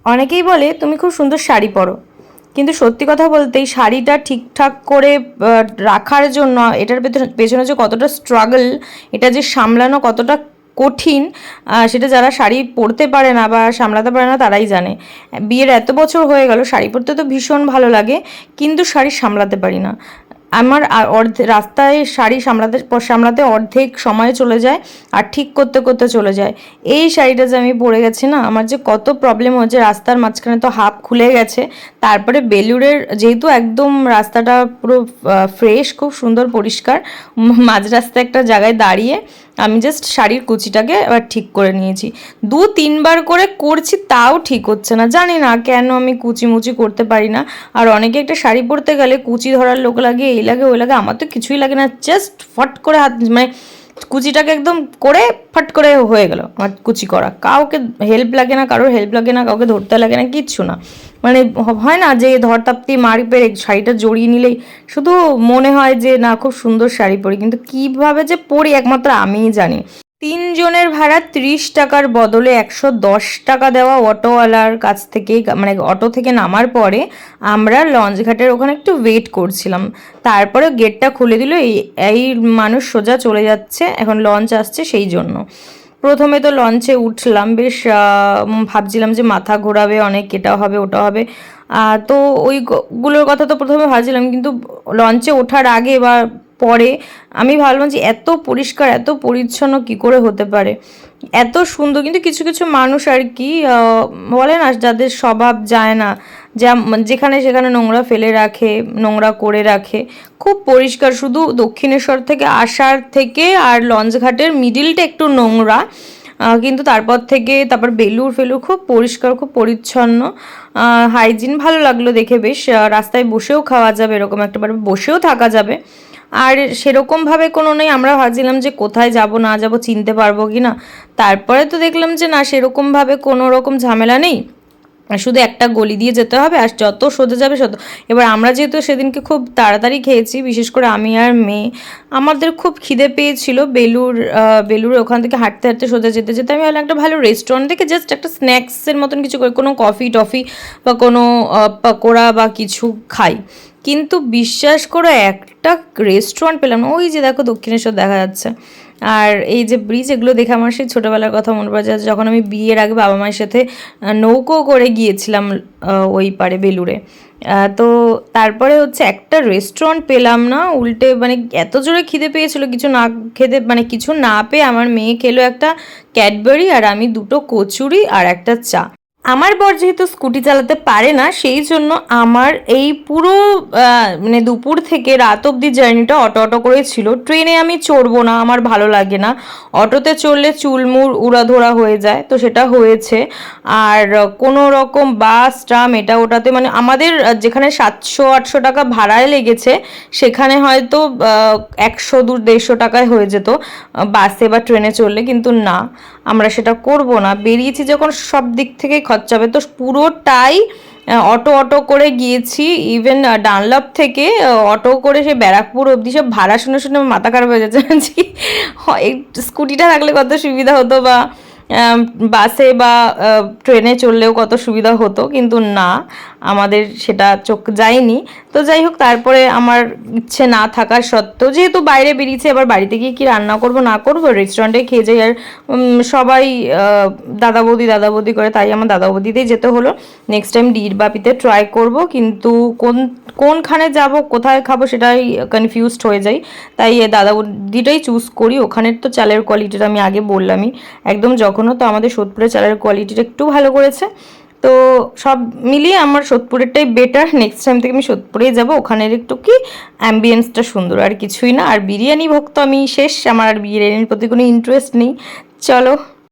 অনেকেই বলে তুমি খুব সুন্দর শাড়ি পরো, কিন্তু সত্যি কথা বলতে এই শাড়িটা ঠিকঠাক করে রাখার জন্য এটার পেছনে যে কতটা স্ট্রাগল, এটা যে সামলানো কতটা কঠিন, সেটা যারা শাড়ি পরতে পারে না বা সামলাতে পারে না তারাই জানে। বিয়ের এত বছর হয়ে গেল, শাড়ি পরতে তো ভীষণ ভালো লাগে, কিন্তু শাড়ি সামলাতে পারি না। আমার রাস্তায় শাড়ি সামলাতে সামলাতে অর্ধেক সময় চলে যায়, আর ঠিক করতে করতে চলে যায়। এই শাড়িটা যে আমি পরে গেছি না, আমার যে কত প্রবলেম হচ্ছে, রাস্তার মাঝখানে তো হাফ খুলে গেছে। তারপরে বেলুড়ের যেহেতু একদম রাস্তাটা পুরো ফ্রেশ, খুব সুন্দর পরিষ্কার, মাঝ রাস্তায় একটা জায়গায় দাঁড়িয়ে আমি জাস্ট শাড়ির কুচিটাকে এবার ঠিক করে নিয়েছি। 2-3 বার করে করছি, তাও ঠিক হচ্ছে না, জানি না কেন আমি কুচি মুচি করতে পারি না। আর অনেকে একটা শাড়ি পরতে গেলে কুচি ধরার লোক লাগে, এই লাগে ওই লাগে, আমার তো কিছুই লাগে না, জাস্ট ফট করে হাত মানে কুচিটাকে একদম করে ফট করে হয়ে গেল আমার কুচি করা। কাউকে হেল্প লাগে না, কারোর হেল্প লাগে না, কাউকে ধরতে লাগে না, কিচ্ছু না। মানে হয় না যে ধরতাপ্তি মারি পেরে শাড়িটা জড়িয়ে নিলেই শুধু মনে হয় যে না খুব সুন্দর শাড়ি পরি, কিন্তু কীভাবে যে পরি একমাত্র আমিই জানি। 3 জনের ভাড়া 30 টাকার বদলে 110 টাকা দেওয়া অটোওয়ালার কাছ থেকেই, মানে অটো থেকে নামার পরে আমরা লঞ্চঘাটের ওখানে একটু ওয়েট করছিলাম। তারপরে গেটটা খুলে দিল, এই মানুষ সোজা চলে যাচ্ছে, এখন লঞ্চ আসছে সেই জন্য। প্রথমে তো লঞ্চে উঠলাম, বেশ ভাবছিলাম যে মাথা ঘোরাবে অনেক, এটা হবে ওটা হবে, তো ওইগুলোর কথা তো প্রথমে ভাবছিলাম, কিন্তু লঞ্চে ওঠার আগে বা পরে আমি ভাবলাম যে এত পরিষ্কার এত পরিচ্ছন্ন কি করে হতে পারে, এত সুন্দর। কিন্তু কিছু কিছু মানুষ আর কি বলে না, যাদের স্বভাব যায় না, যেখানে সেখানে নোংরা ফেলে রাখে, নোংরা করে রাখে। খুব পরিষ্কার, শুধু দক্ষিণেশ্বর থেকে আসার থেকে আর লঞ্চঘাটের মিডিলটা একটু নোংরা, কিন্তু তারপর বেলুড় ফেলুড় খুব পরিষ্কার, খুব পরিচ্ছন্ন, হাইজিন। ভালো লাগলো দেখে, বেশ রাস্তায় বসেও খাওয়া যাবে, এরকম একটা বসেও থাকা যাবে। আর সেরকমভাবে কোনো নেই, আমরা ভাবছিলাম যে কোথায় যাব না যাব চিনতে পারবো কি না, তারপরে তো দেখলাম যে না, সেরকমভাবে কোনো রকম ঝামেলা নেই, শুধু একটা গলি দিয়ে যেতে হবে, আর যত সোজা যাবে তত। এবার আমরা যেহেতু সেদিনকে খুব তাড়াতাড়ি খেয়েছি, বিশেষ করে আমি আর মেয়ে, আমাদের খুব খিদে পেয়েছিল। বেলুড়ে ওখান থেকে হাঁটতে হাঁটতে সোজা যেতে যেতে আমি ভাবলাম একটা ভালো রেস্টুরেন্ট থেকে জাস্ট একটা স্ন্যাক্সের মতন কিছু করে, কোনো কফি টফি বা কোনো পকোড়া বা কিছু খাই। কিন্তু বিশ্বাস করো একটা রেস্টুরেন্ট পেলাম না। ওই যে দেখো দক্ষিণেশ্বর দেখা যাচ্ছে, আর এই যে ব্রিজ, এগুলো দেখে আমার সেই ছোটোবেলার কথা মনে পড়ে যাচ্ছে, যখন আমি বিয়ের আগে বাবা মায়ের সাথে নৌকো করে গিয়েছিলাম ওই পারে বেলুড়ে। তো তারপরে হচ্ছে একটা রেস্টুরেন্ট পেলাম না, উল্টে মানে এত জোরে খিদে পেয়েছিল, কিছু না খেতে মানে কিছু না পেয়ে আমার মেয়ে খেলো একটা ক্যাডবেরি, আর আমি 2টো কচুরি আর একটা চা। আমার বর যেহেতু স্কুটি চালাতে পারে না, সেই জন্য আমার এই পুরো মানে দুপুর থেকে রাত অবধি জার্নিটা অটো করে ছিল। ট্রেনে আমি চড়বো না, আমার ভালো লাগে না, অটোতে চড়লে চুলমুর উড়াধরা হয়ে যায়, তো সেটা হয়েছে। আর কোনো রকম বাস ট্রাম এটা ওটাতে, মানে আমাদের যেখানে 700-800 টাকা ভাড়ায় লেগেছে, সেখানে হয়তো 100-150 টাকায় হয়ে যেত বাসে বা ট্রেনে চললে, কিন্তু না, আমরা সেটা করব না। বেরিয়েছি যখন সব দিক থেকেই খরচা হবে, তো পুরোটাই অটো করে গিয়েছি। ইভেন ডানলপ থেকে অটো করে সে ব্যারাকপুর অবধি সব ভাড়া শুনে শুনে মাথা খারাপ হয়ে যাচ্ছে যে এই স্কুটিটা থাকলে কত সুবিধা হতো, বা বাসে বা ট্রেনে চললেও কত সুবিধা হতো, কিন্তু না, আমাদের সেটা চোখ যায়নি। তো যাই হোক, তারপরে আমার ইচ্ছে না থাকার সত্ত্বেও যেহেতু বাইরে বেরিয়েছে, এবার বাড়িতে গিয়ে কী রান্না করব না করব, রেস্টুরেন্টে খেয়ে যাই। আর সবাই দাদা বৌদি করে, তাই আমার দাদা বৌদিতেই যেতে হলো। নেক্সট টাইম ডিরবাপিতে ট্রাই করব, কিন্তু কোনখানে যাব কোথায় খাবো সেটাই কনফিউজড হয়ে যাই, তাই দাদা বৌদিটাই চুজ করি। ওখানের তো চালের কোয়ালিটিটা আমি আগে বললামই, একদম যখনও তো আমাদের সোদপুরের চালের কোয়ালিটিটা একটু ভালো করেছে। তো সব মিলিয়ে আমার সোদপুরেরটাই বেটার। নেক্সট টাইম থেকে আমি সোদপুরেই যাবো, ওখানের একটু কি অ্যাম্বিয়েন্সটা সুন্দর, আর কিছুই না। আর বিরিয়ানি ভক্ত আমি শেষ, আমার আর বিরিয়ানির প্রতি কোনো ইন্টারেস্ট নেই। চলো।